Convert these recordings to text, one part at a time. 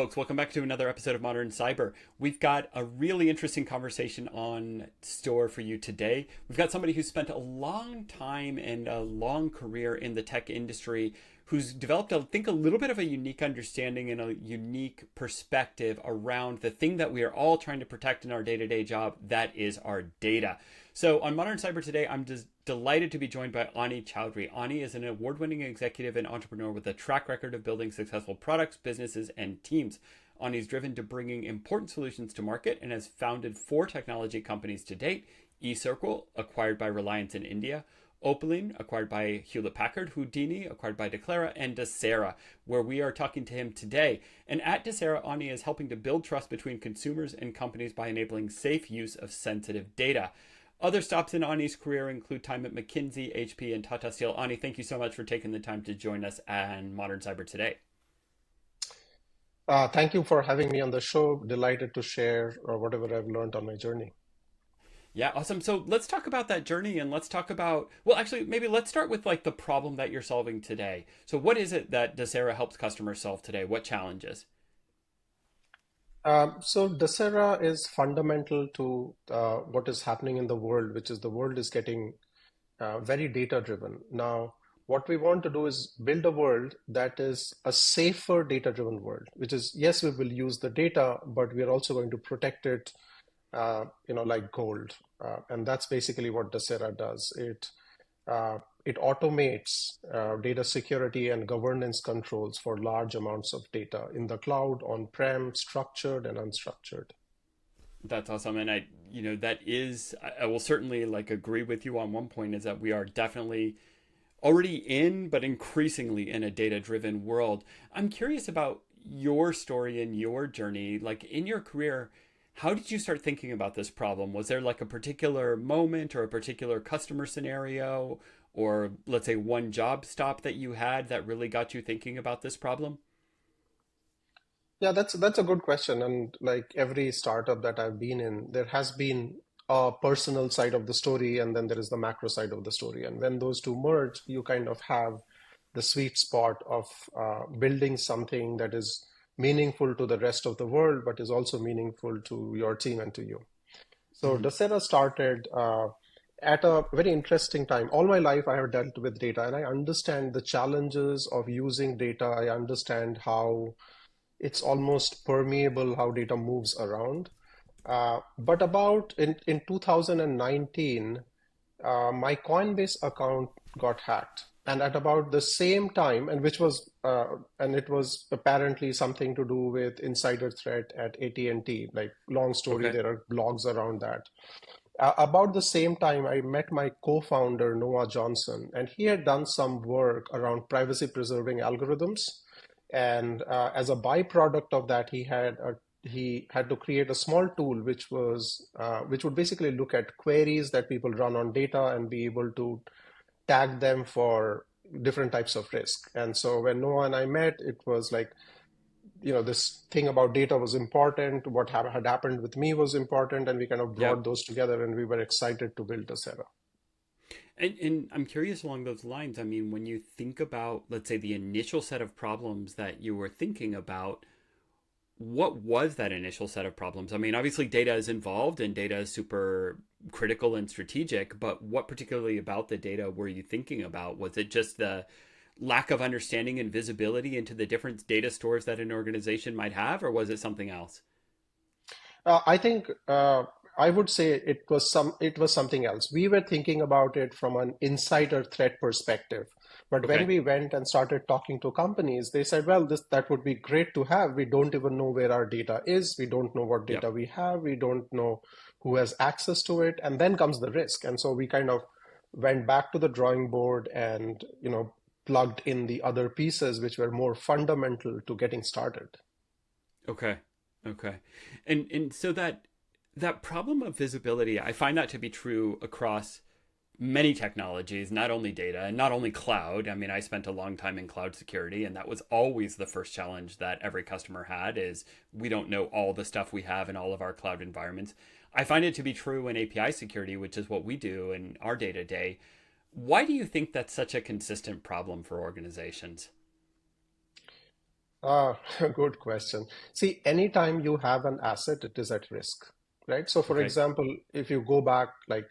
folks. Welcome back to another episode of Modern Cyber. We've got a really interesting conversation on store for you today. We've got somebody who's spent a long time and a long career in the tech industry who's developed, I think, a little bit of a unique understanding and a unique perspective around the thing that we are all trying to protect in our day-to-day job, that is our data. So on Modern Cyber today, I'm just delighted to be joined by Ani Chaudhuri. Ani is an award-winning executive and entrepreneur with a track record of building successful products, businesses, and teams. Ani is driven to bringing important solutions to market and has founded 4 technology companies to date: eCircle, acquired by Reliance in India; Opelin, acquired by Hewlett-Packard; Whodini, acquired by Dasera; and Dasera, where we are talking to him today. And at Dasera, Ani is helping to build trust between consumers and companies by enabling safe use of sensitive data. Other stops in Ani's career include time at McKinsey, HP, and Tata Steel. Ani, thank you so much for taking the time to join us on Modern Cyber today. Thank you for having me on the show. Delighted to share whatever I've learned on my journey. Yeah, awesome. So let's talk about that journey and let's talk about, well, actually, maybe let's start with like the problem that you're solving today. So what is it that Dasera helps customers solve today? What challenges? So Dasera is fundamental to what is happening in the world, which is the world is getting very data driven. Now, what we want to do is build a world that is a safer data driven world, which is, yes, we will use the data, but we are also going to protect it, like gold. And that's basically what Dasera does. It automates data security and governance controls for large amounts of data in the cloud, on-prem, structured and unstructured. That's awesome. And that is, I will certainly like agree with you on one point is that we are definitely already in, but increasingly in a data driven world. I'm curious about your story and your journey. Like in your career, how did you start thinking about this problem? Was there like a particular moment or a particular customer scenario, or let's say one job stop that you had that really got you thinking about this problem? Yeah, that's a good question. And like every startup that I've been in, there has been a personal side of the story, and then there is the macro side of the story. And when those two merge, you kind of have the sweet spot of building something that is meaningful to the rest of the world, but is also meaningful to your team and to you. So Mm-hmm. Dasera started at a very interesting time. All my life, I have dealt with data, and I understand the challenges of using data. I understand how it's almost permeable how data moves around. But about in 2019, my Coinbase account got hacked. And at about the same time, and it was apparently something to do with insider threat at AT&T. Like long story, Okay. there are blogs around that. About the same time, I met my co-founder, Noah Johnson, and he had done some work around privacy preserving algorithms. And as a byproduct of that, he had to create a small tool which would basically look at queries that people run on data and be able to tag them for different types of risk. And so when Noah and I met, it was like, this thing about data was important. What had happened with me was important, and we kind of Yeah. brought those together, and we were excited to build Dasera. And I'm curious along those lines. I mean, when you think about, let's say, the initial set of problems that you were thinking about, what was that initial set of problems? I mean, obviously data is involved and data is super critical and strategic, but what particularly about the data were you thinking about? Was it just the lack of understanding and visibility into the different data stores that an organization might have, or was it something else? I think I would say it was something else. We were thinking about it from an insider threat perspective. But when Okay. we went and started talking to companies, they said, well, this that would be great to have. We don't even know where our data is. We don't know what Yep. data we have. We don't know who has access to it. And then comes the risk. And so we kind of went back to the drawing board and, plugged in the other pieces which were more fundamental to getting started. Okay. Okay. And so that problem of visibility, I find that to be true across many technologies, not only data and not only cloud. I mean, I spent a long time in cloud security, and that was always the first challenge that every customer had is we don't know all the stuff we have in all of our cloud environments. I find it to be true in API security, which is what we do in our day to day. Why do you think that's such a consistent problem for organizations? Ah, good question. See, anytime you have an asset, it is at risk, right? So, for Okay. example, if you go back like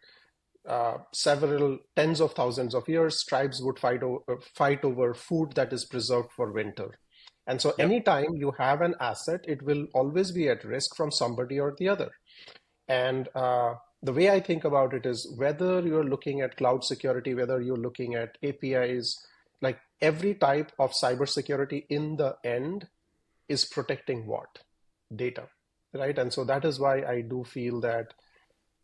several tens of thousands of years, tribes would fight over food that is preserved for winter. And so, Yep. anytime you have an asset, it will always be at risk from somebody or the other. And the way I think about it is whether you're looking at cloud security, whether you're looking at APIs, like every type of cybersecurity in the end is protecting what? Data, right? And so that is why I do feel that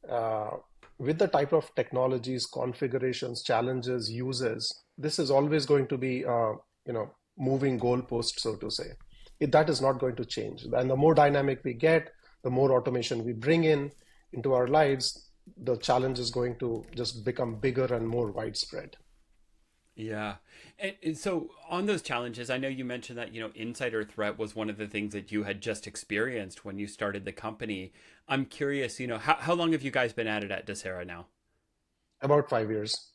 uh, with the type of technologies, configurations, challenges, uses, this is always going to be, moving goalpost, so to say. That is not going to change. And the more dynamic we get, the more automation we bring in into our lives, the challenge is going to just become bigger and more widespread. Yeah. And so on those challenges, I know you mentioned that, insider threat was one of the things that you had just experienced when you started the company. I'm curious, how long have you guys been at it at Dasera now? About 5 years.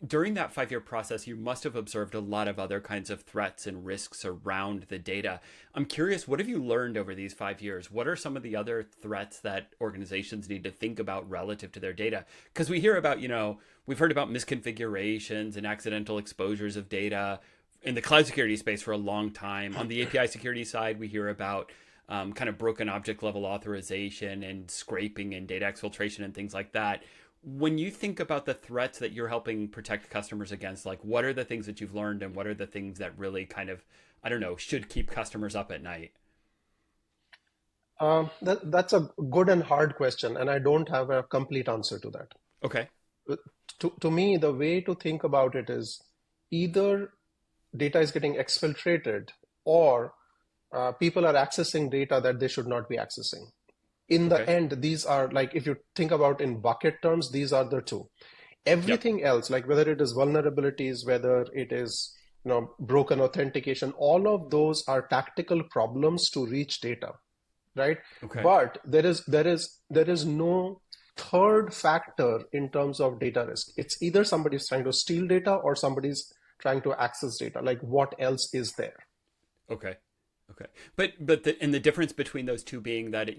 During that 5 year process, you must have observed a lot of other kinds of threats and risks around the data. I'm curious, what have you learned over these 5 years? What are some of the other threats that organizations need to think about relative to their data? Because we hear about, we've heard about misconfigurations and accidental exposures of data in the cloud security space for a long time. On the API security side, we hear about kind of broken object level authorization and scraping and data exfiltration and things like that. When you think about the threats that you're helping protect customers against, like what are the things that you've learned and what are the things that really kind of, I don't know, should keep customers up at night? That's a good and hard question, and I don't have a complete answer to that. Okay. To me, the way to think about it is either data is getting exfiltrated or people are accessing data that they should not be accessing. In the Okay. end, these are like, if you think about in bucket terms, these are the two. Yep. Everything else, like whether it is vulnerabilities, whether it is broken authentication, all of those are tactical problems to reach data, right? Okay. But there is no third factor in terms of data risk. It's either somebody's trying to steal data or somebody's trying to access data. Like what else is there? Okay. Okay. But the difference between those two being that,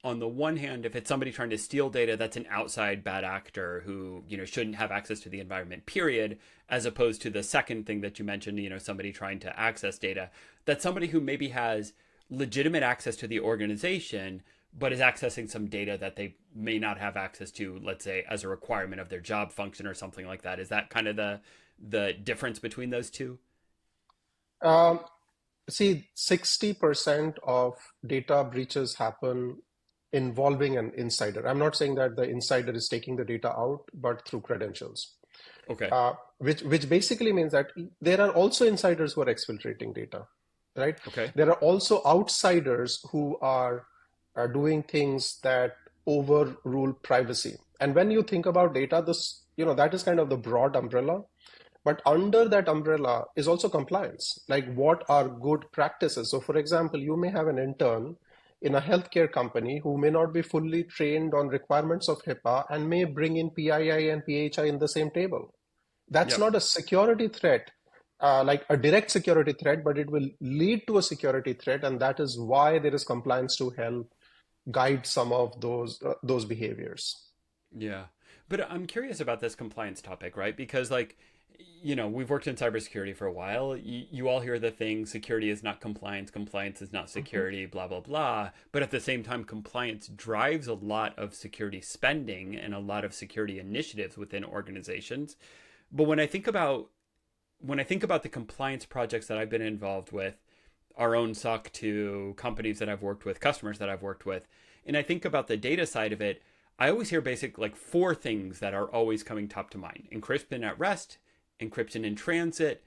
on the one hand, if it's somebody trying to steal data, that's an outside bad actor who, shouldn't have access to the environment, period, as opposed to the second thing that you mentioned, somebody trying to access data, that's somebody who maybe has legitimate access to the organization, but is accessing some data that they may not have access to, let's say, as a requirement of their job function or something like that. Is that kind of the difference between those two? Um, See, 60% of data breaches happen involving an insider. I'm not saying that the insider is taking the data out, but through credentials, Okay. which basically means that there are also insiders who are exfiltrating data, right? Okay. There are also outsiders who are doing things that overrule privacy. And when you think about data, this, that is kind of the broad umbrella. But under that umbrella is also compliance, like what are good practices. So, for example, you may have an intern in a healthcare company who may not be fully trained on requirements of HIPAA and may bring in PII and PHI in the same table. That's Yep. not a security threat, like a direct security threat, but it will lead to a security threat, and that is why there is compliance to help guide some of those behaviors. Yeah. But I'm curious about this compliance topic, right? Because, like, we've worked in cybersecurity for a while. You all hear the thing security is not compliance, compliance is not Mhm. security, blah, blah, blah. But at the same time, compliance drives a lot of security spending and a lot of security initiatives within organizations. But when I think about the compliance projects that I've been involved with, our own SOC to companies that I've worked with, customers that I've worked with, and I think about the data side of it, I always hear basic like four things that are always coming top to mind: encryption at rest, encryption in transit,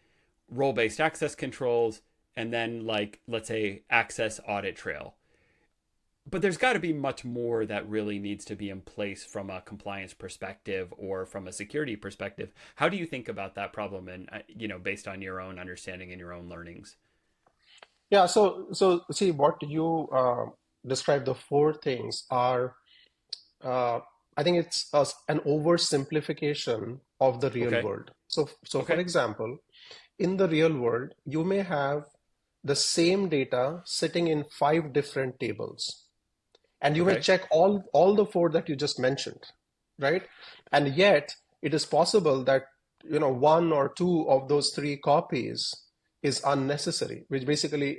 role based access controls, and then, like, let's say, access audit trail. But there's got to be much more that really needs to be in place from a compliance perspective or from a security perspective. How do you think about that problem, and based on your own understanding and your own learnings? Yeah, so see what you described, the four things are, uh, I think it's an oversimplification of the real Okay. world. So for Okay. example, in the real world, you may have the same data sitting in 5 different tables. And you may Okay. check all the four that you just mentioned, right? And yet it is possible that one or two of those three copies is unnecessary, which basically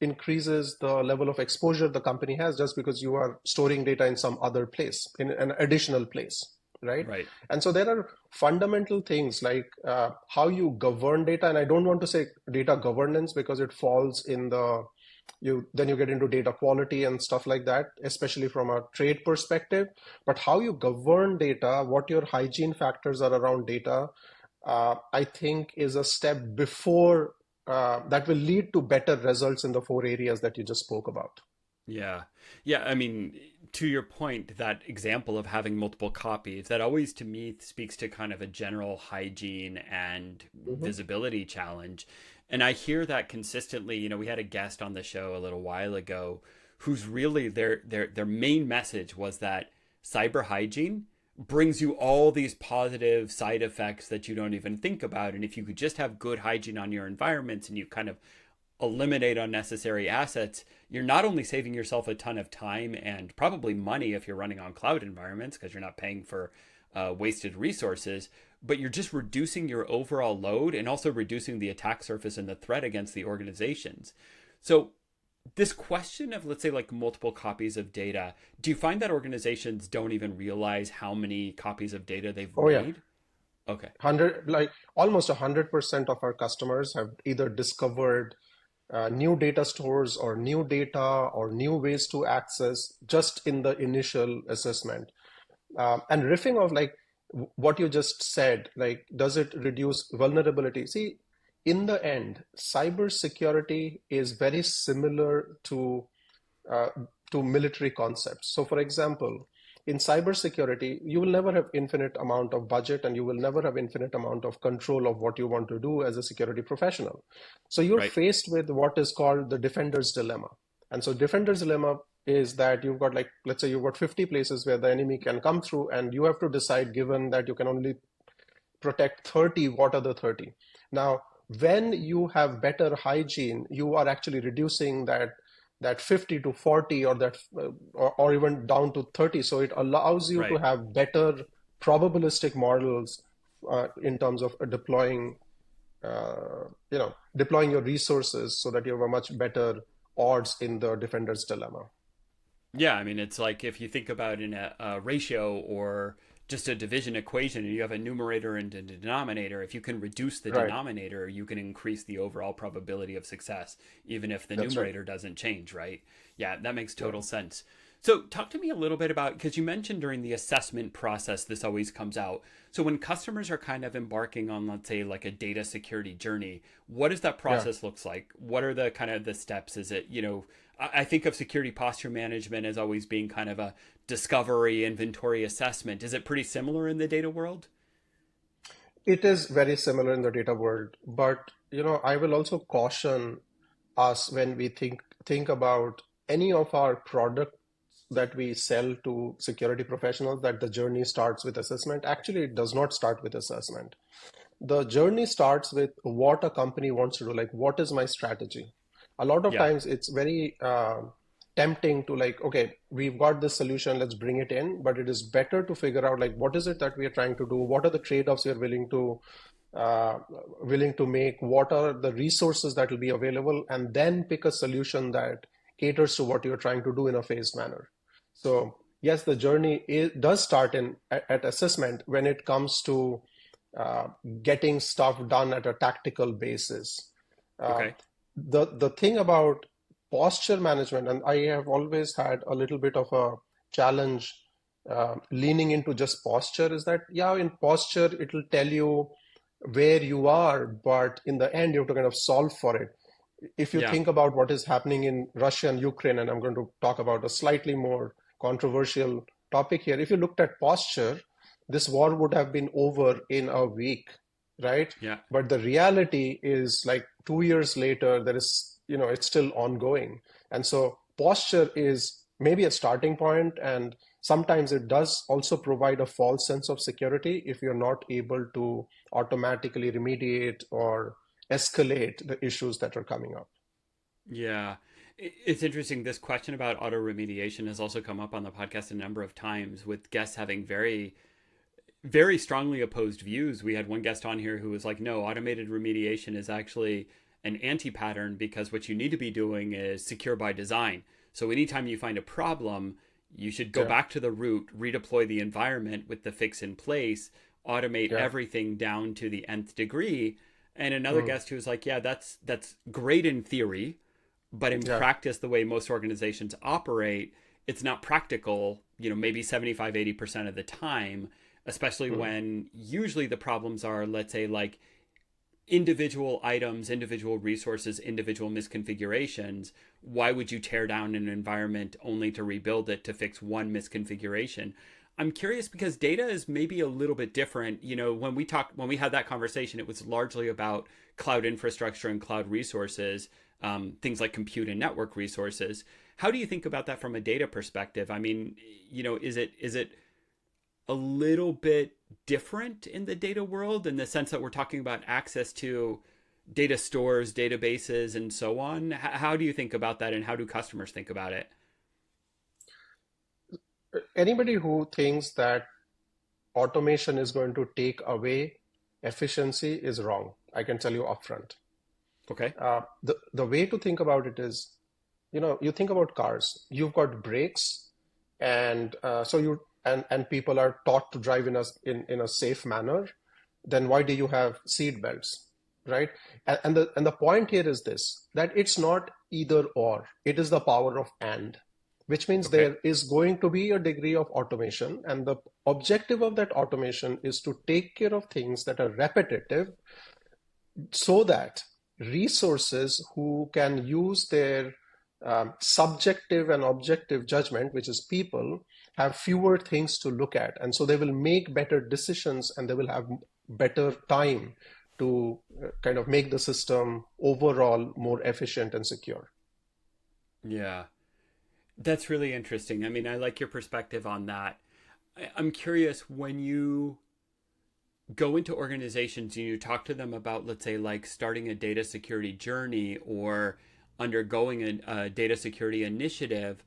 increases the level of exposure the company has just because you are storing data in some other place, in an additional place, right? Right. And so there are fundamental things like how you govern data, and I don't want to say data governance because it falls in the you get into data quality and stuff like that, especially from a trade perspective. But how you govern data, what your hygiene factors are around data, I think is a step before that will lead to better results in the four areas that you just spoke about. Yeah. Yeah. I mean, to your point, that example of having multiple copies, that always to me speaks to kind of a general hygiene and Mhm. visibility challenge. And I hear that consistently. We had a guest on the show a little while ago who's really their main message was that cyber hygiene brings you all these positive side effects that you don't even think about. And if you could just have good hygiene on your environments and you kind of eliminate unnecessary assets, you're not only saving yourself a ton of time and probably money if you're running on cloud environments because you're not paying for wasted resources, but you're just reducing your overall load and also reducing the attack surface and the threat against the organizations. So, this question of, let's say, like multiple copies of data, do you find that organizations don't even realize how many copies of data they've Oh yeah, made? Okay. 100, like almost 100% of our customers have either discovered new data stores or new data or new ways to access just in the initial assessment. And riffing of like what you just said, like, does it reduce vulnerability? See, in the end, cybersecurity is very similar uh, to military concepts. So, for example, in cybersecurity, you will never have infinite amount of budget and you will never have infinite amount of control of what you want to do as a security professional. So you're Right. faced with what is called the defender's dilemma. And so defender's dilemma is that you've got, like, let's say you've got 50 places where the enemy can come through and you have to decide, given that you can only protect 30, what are the 30? Now, when you have better hygiene, you are actually reducing that 50 to 40 or or even down to 30. So it allows you to Right. have better probabilistic models in terms of deploying your resources so that you have a much better odds in the defender's dilemma. Yeah, I mean, it's like if you think about in a ratio or just a division equation, and you have a numerator and a denominator. If you can reduce the Right. denominator, you can increase the overall probability of success, even if the That's right. numerator doesn't change, right? Yeah, that makes Yeah. total sense. So, talk to me a little bit about, because you mentioned during the assessment process, this always comes out. So, when customers are kind of embarking on, let's say, like a data security journey, what does that Yeah. process looks like? What are the kind of the steps? Is it, I think of security posture management as always being kind of a discovery inventory assessment. Is it pretty similar in the data world? It is very similar in the data world, but I will also caution us when we think about any of our products that we sell to security professionals that the journey starts with assessment. Actually, it does not start with assessment. The journey starts with what a company wants to do, like what is my strategy. A lot of Yeah. times it's very tempting to, like, okay, we've got this solution, let's bring it in, but it is better to figure out, like, what is it that we are trying to do, what are the trade-offs you're uh, willing to make, what are the resources that will be available, and then pick a solution that caters to what you're trying to do in a phased manner. So yes, the journey does start at assessment when it comes to uh, getting stuff done at a tactical basis. Uh, Okay. the thing about posture management, and I have always had a little bit of a challenge leaning into just posture, is that, yeah, in posture it will tell you where you are, but in the end you have to kind of solve for it. If you Yeah. think about what is happening in Russia and Ukraine, and I'm going to talk about a slightly more controversial topic here. If you looked at posture, this war would have been over in a week, right? Yeah. But the reality is, like, 2 years later, it's still ongoing. And so posture is maybe a starting point, and sometimes it does also provide a false sense of security if you're not able to automatically remediate or escalate the issues that are coming up. Yeah. It's interesting. This question about auto remediation has also come up on the podcast a number of times with guests having very strongly opposed views. We had one guest on here who was like, no, automated remediation is actually an anti pattern because what you need to be doing is secure by design. So anytime you find a problem, you should go Yeah, back to the root, redeploy the environment with the fix in place, automate yeah, everything down to the nth degree. And another mm, guest who was like, yeah, that's great in theory, but in yeah, practice, the way most organizations operate, it's not practical, maybe 75-80% of the time, especially mm, when usually the problems are, let's say, like individual items, individual resources, individual misconfigurations. Why would you tear down an environment only to rebuild it to fix one misconfiguration? I'm curious because data is maybe a little bit different. When we had that conversation, it was largely about cloud infrastructure and cloud resources, things like compute and network resources. How do you think about that from a data perspective? I mean, is it a little bit different in the data world in the sense that we're talking about access to data stores, databases, and so on? How do you think about that, and how do customers think about it? anybody who thinks that automation is going to take away efficiency is wrong. I can tell you upfront. Okay. The way to think about it is, you think about cars. You've got brakes, and so you and people are taught to drive in a safe manner. Then why do you have seat belts, right? And the point here is this, that it's not either or. It is the power of and, which means Okay. there is going to be a degree of automation, and the objective of that automation is to take care of things that are repetitive so that resources who can use their subjective and objective judgment, which is people, have fewer things to look at. And so they will make better decisions and they will have better time to kind of make the system overall more efficient and secure. Yeah. That's really interesting. I mean, I like your perspective on that. I'm curious when you go into organizations and you talk to them about, let's say, like starting a data security journey or undergoing a data security initiative,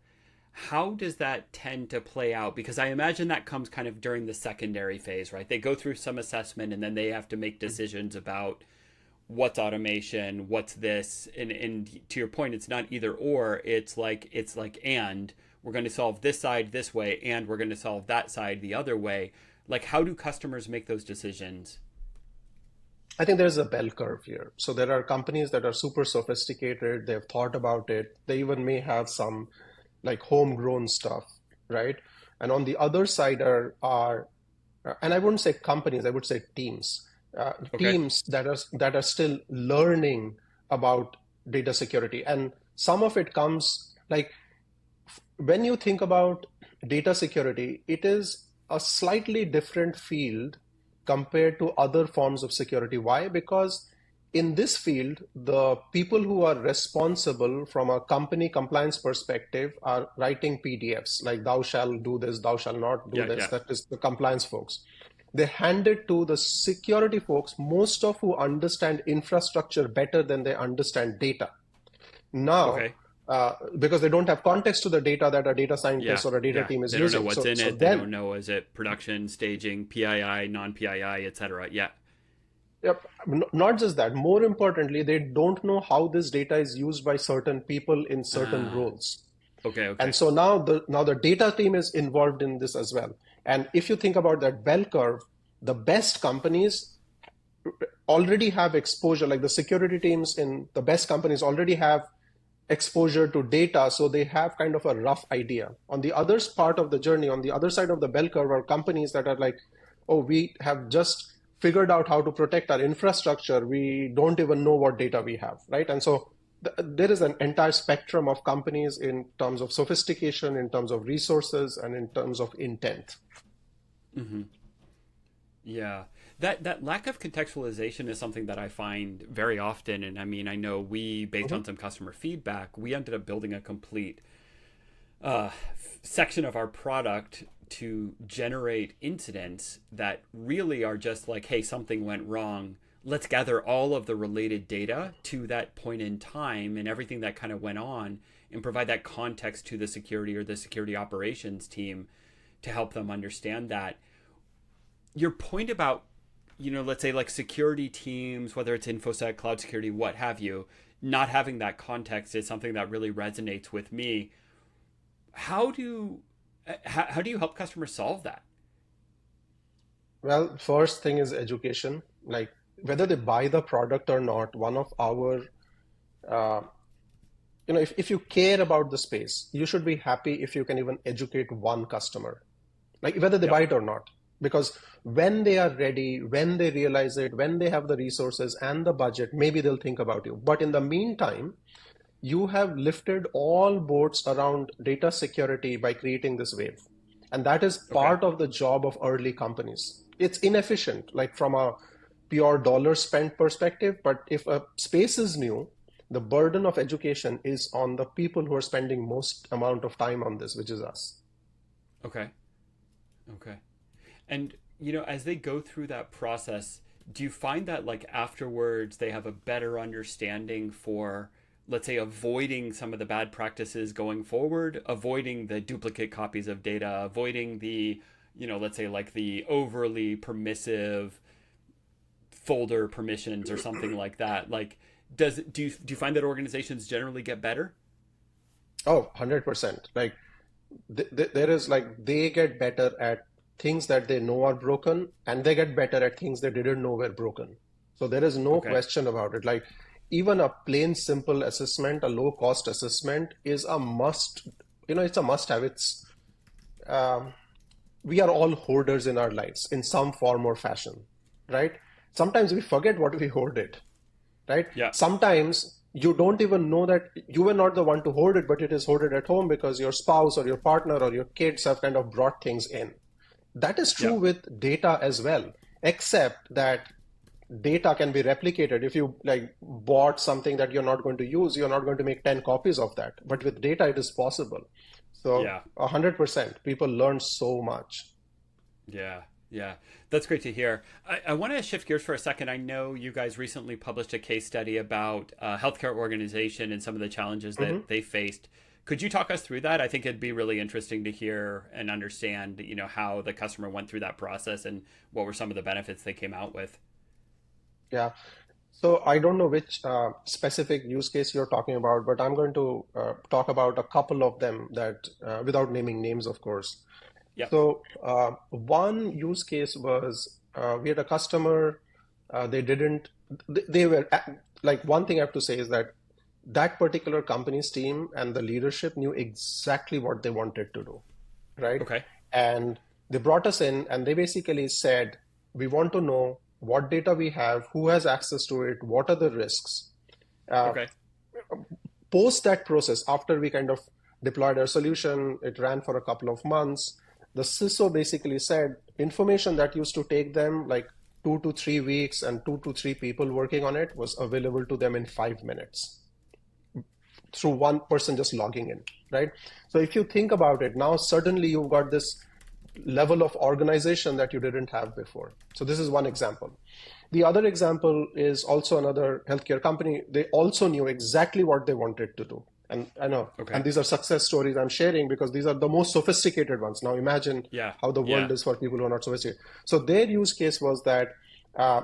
how does that tend to play out? Because I imagine that comes kind of during the secondary phase, right? They go through some assessment and then they have to make decisions about what's automation, what's this, and to your point, it's not either or. It's like and we're going to solve this side this way, and we're going to solve that side the other way. Like, how do customers make those decisions? I think there's a bell curve here. So there are companies that are super sophisticated, they've thought about it, they even may have some like homegrown stuff, right? And on the other side are and I wouldn't say companies, I would say teams, Okay. teams that are still learning about data security. And some of it comes like when you think about data security, it is a slightly different field compared to other forms of security. Why? Because in this field, the people who are responsible from a company compliance perspective are writing PDFs like thou shall do this, thou shall not do Yeah, this. yeah. That is the compliance folks. They hand it to the security folks, most of who understand infrastructure better than they understand data. Now, Okay. because they don't have context to the data that a data Yeah, scientist or a data yeah. team is They don't know using. what's So, in so it. They then, don't know, is it production, staging, PII, non-PII, etc. Yeah. yep, not just that. More importantly, they don't know how this data is used by certain people in certain Ah. roles. Okay. And Okay. so now the data team is involved in this as well. And if you think about that bell curve, the best companies already have exposure, like the security teams in the best companies already have exposure to data, so they have kind of a rough idea. On the other part of the journey, on the other side of the bell curve, are companies that are like, oh, we have just figured out how to protect our infrastructure. We don't even know what data we have, right? And so there is an entire spectrum of companies in terms of sophistication, in terms of resources, and in terms of intent. Mm-hmm. Yeah. That lack of contextualization is something that I find very often. And I mean, I know we, based Mhm. on some customer feedback, we ended up building a complete section of our product to generate incidents that really are just like, hey, something went wrong. let's gather all of the related data to that point in time and everything that kind of went on and provide that context to the security or the security operations team to help them understand that. Your point about, let's say like security teams, whether it's InfoSec, cloud security, what have you, not having that context is something that really resonates with me. How do you help customers solve that? Well, first thing is education. Like whether they buy the product or not, one of our, uh, if you care about the space, you should be happy if you can even educate one customer, like whether they buy Yep. it or not. Because when they are ready, when they realize it, when they have the resources and the budget, maybe they'll think about you. But in the meantime, you have lifted all boats around data security by creating this wave. And that is Okay. part of the job of early companies. It's inefficient, like from a pure dollar spent perspective, but if a space is new, the burden of education is on the people who are spending most amount of time on this, which is us. Okay. Okay. And as they go through that process, do you find that like afterwards they have a better understanding for, let's say, avoiding some of the bad practices going forward, avoiding the duplicate copies of data, avoiding the, let's say like the overly permissive folder permissions or something like that? Like, do you find that organizations generally get better? Oh, 100%. Like there is like they get better at things that they know are broken, and they get better at things they didn't know were broken. So there is no Okay. question about it. Like even a plain simple assessment, a low cost assessment is a must. It's a must have. It's um, we are all hoarders in our lives in some form or fashion, right? Sometimes we forget what we hoarded, right? Yeah. Sometimes you don't even know that you were not the one to hoard it, but it is hoarded at home because your spouse or your partner or your kids have kind of brought things in. That is true Yeah. with data as well, except that data can be replicated. If you like bought something that you're not going to use, you're not going to make 10 copies of that. But with data, it is possible. So Yeah. 100%, people learn so much. Yeah, yeah, that's great to hear. I want to shift gears for a second. I know you guys recently published a case study about a healthcare organization and some of the challenges Mhm. that they faced. Could you talk us through that? I think it'd be really interesting to hear and understand, how the customer went through that process and what were some of the benefits they came out with. Yeah. So I don't know which specific use case you're talking about, but I'm going to talk about a couple of them that, without naming names, of course. Yep. So one use case was we had a customer. They didn't. They were like one thing I have to say is that that particular company's team and the leadership knew exactly what they wanted to do, right? Okay. And they brought us in and they basically said, we want to know what data we have, who has access to it, what are the risks. Uh, Okay. Post that process, after we kind of deployed our solution, it ran for a couple of months. The CISO basically said information that used to take them like 2 to 3 weeks and 2 to 3 people working on it was available to them in 5 minutes through one person just logging in, right? So if you think about it, now suddenly you've got this level of organization that you didn't have before. So this is one example. The other example is also another healthcare company. They also knew exactly what they wanted to do. And I know, Okay. and these are success stories I'm sharing because these are the most sophisticated ones. Now imagine Yeah. how the Yeah. world is for people who are not sophisticated. So their use case was that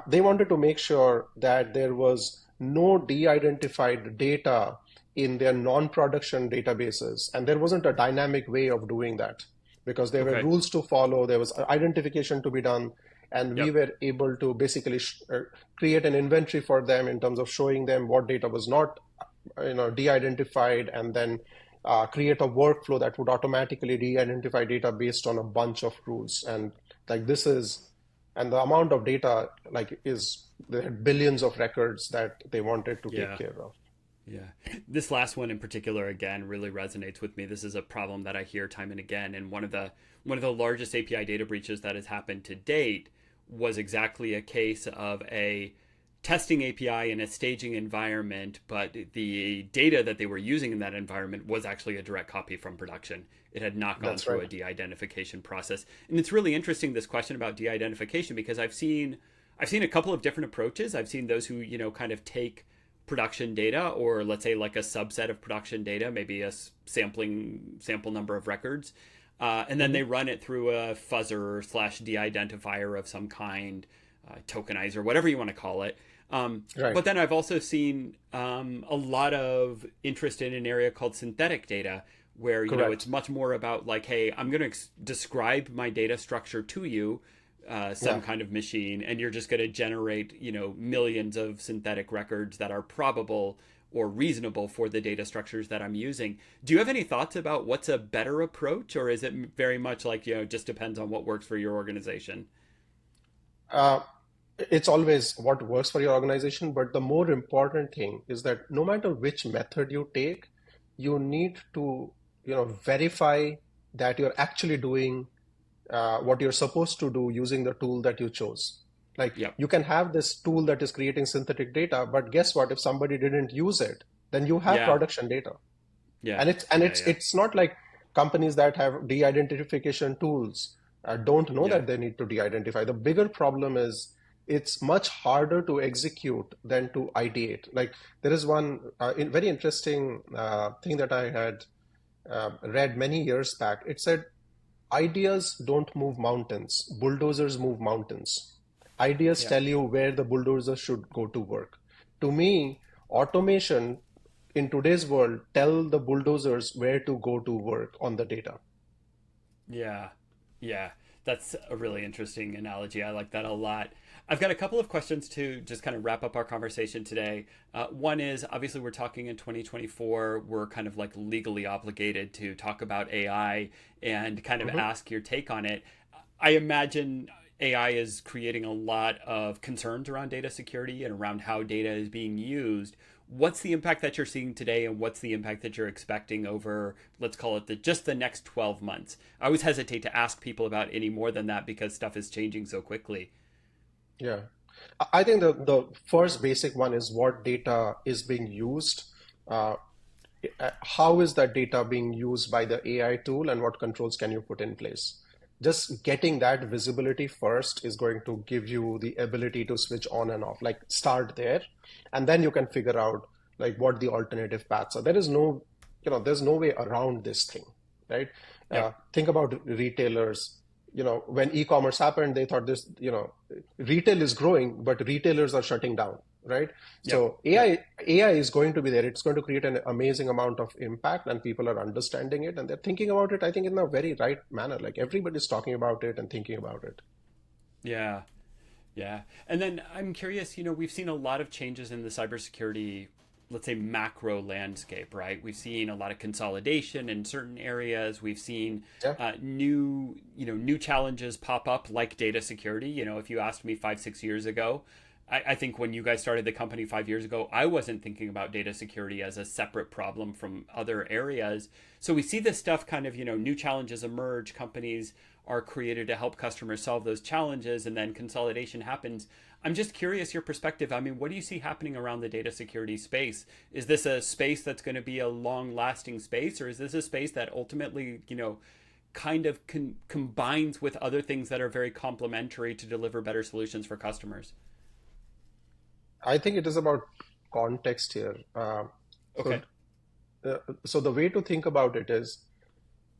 they wanted to make sure that there was no de-identified data in their non-production databases. And there wasn't a dynamic way of doing that because there were Okay. rules to follow, there was identification to be done, and we Yep. were able to basically create an inventory for them in terms of showing them what data was not de-identified, and then create a workflow that would automatically de-identify data based on a bunch of rules. And like this is, and the amount of data like is, they had billions of records that they wanted to take Yeah. care of. Yeah. This last one in particular again really resonates with me. This is a problem that I hear time and again, and one of the largest API data breaches that has happened to date was exactly a case of a testing API in a staging environment, but the data that they were using in that environment was actually a direct copy from production. It had not gone That's through right. a de-identification process. And it's really interesting, this question about de-identification, because I've seen I've seen a couple of different approaches. I've seen those who, kind of take production data, or let's say like a subset of production data, maybe a sample number of records, and then Hmm. they run it through a fuzzer slash de-identifier of some kind, tokenizer, whatever you want to call it. Right. But then I've also seen a lot of interest in an area called synthetic data, where it's Correct. much more about like, hey, I'm going to describe my data structure to you, some Yeah. kind of machine, and you're just going to generate millions of synthetic records that are probable or reasonable for the data structures that I'm using. Do you have any thoughts about what's a better approach, or is it very much like just depends on what works for your organization? Uh, it's always what works for your organization, but the more important thing is that no matter which method you take, you need to, verify that you're actually doing what you're supposed to do using the tool that you chose. Like Yep. you can have this tool that is creating synthetic data, but guess what? If somebody didn't use it, then you have Yeah. production data. Yeah. And it's and Yeah. it's Yeah. it's not like companies that have de-identification tools don't know Yeah. that they need to de-identify. The bigger problem is it's much harder to execute than to ideate. Like there is one very interesting thing that I had read many years back. It said ideas don't move mountains, bulldozers move mountains. Ideas Yeah. tell you where the bulldozer should go to work. To me, automation in today's world tell the bulldozers where to go to work on the data. Yeah. Yeah. That's a really interesting analogy. I like that a lot. I've got a couple of questions to just kind of wrap up our conversation today. One is obviously we're talking in 2024. We're kind of like legally obligated to talk about AI and kind of Mhm. ask your take on it. I imagine AI is creating a lot of concerns around data security and around how data is being used. What's the impact that you're seeing today, and what's the impact that you're expecting over, let's call it just the next 12 months? I always hesitate to ask people about any more than that because stuff is changing so quickly. Yeah. I think the first basic one is what data is being used. Uh, how is that data being used by the AI tool and what controls can you put in place? Just getting that visibility first is going to give you the ability to switch on and off. Like start there, and then you can figure out like what the alternative paths are. There is no, there's no way around this thing, right? Yep. Think about retailers. When e-commerce happened, they thought this, retail is growing, but retailers are shutting down, right? Yep. So Yep. AI is going to be there. It's going to create an amazing amount of impact, and people are understanding it and they're thinking about it, I think, in a very right manner. Like everybody's talking about it and thinking about it. Yeah. Yeah. And then I'm curious, we've seen a lot of changes in the cybersecurity, let's say macro landscape, right? We've seen a lot of consolidation in certain areas. We've seen Yeah. new challenges pop up like data security. If you asked me 5, 6 years ago, I think when you guys started the company 5 years ago, I wasn't thinking about data security as a separate problem from other areas. So we see this stuff kind of, new challenges emerge. Companies are created to help customers solve those challenges, and then consolidation happens. I'm just curious your perspective. I mean, what do you see happening around the data security space? Is this a space that's going to be a long lasting space, or is this a space that ultimately, kind of combines with other things that are very complementary to deliver better solutions for customers? I think it is about context here. So, Okay. so the way to think about it is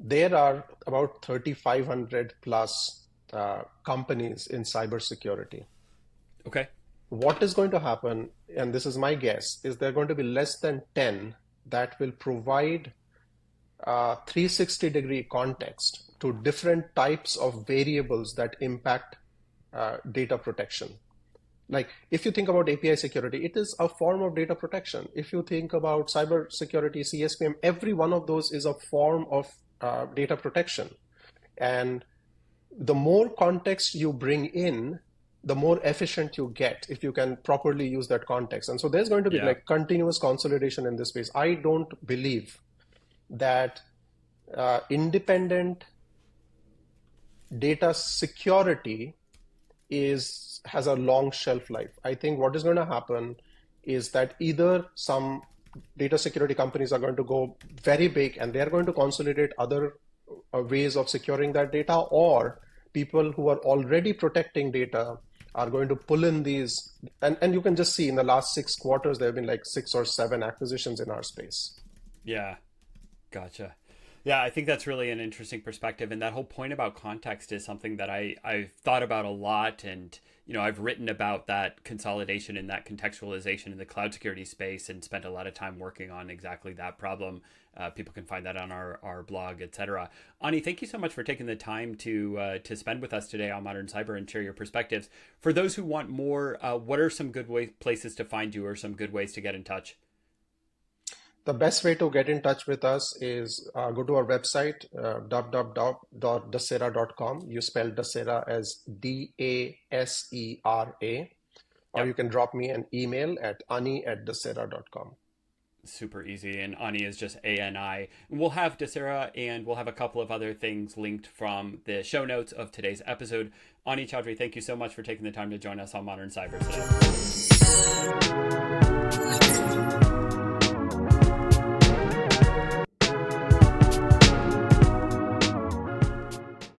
there are about 3,500 plus companies in cybersecurity. Okay. What is going to happen, and this is my guess, is there are going to be less than 10 that will provide 360-degree context to different types of variables that impact data protection. Like if you think about API security, it is a form of data protection. If you think about cyber security, CSPM, every one of those is a form of data protection. And the more context you bring in, the more efficient you get if you can properly use that context. And so there's going to be Yeah. like continuous consolidation in this space. I don't believe that independent data security has a long shelf life. I think what is going to happen is that either some data security companies are going to go very big and they're going to consolidate other ways of securing that data, or people who are already protecting data are going to pull in these. And you can just see in the last 6 quarters, there have been like 6 or 7 acquisitions in our space. Yeah. Gotcha. Yeah, I think that's really an interesting perspective. And that whole point about context is something that I've thought about a lot. And, I've written about that consolidation and that contextualization in the cloud security space and spent a lot of time working on exactly that problem. People can find that on our blog, etc. Ani, thank you so much for taking the time to spend with us today on Modern Cyber and share your perspectives. For those who want more, what are some good places to find you or some good ways to get in touch? The best way to get in touch with us is go to our website, www.dasera.com. You spell Dasera as Dasera, or Yep. you can drop me an email at ani@dasera.com. Super easy. And Ani is just ANI. We'll have Dasera and we'll have a couple of other things linked from the show notes of today's episode. Ani Chaudhuri, thank you so much for taking the time to join us on Modern Cyber today.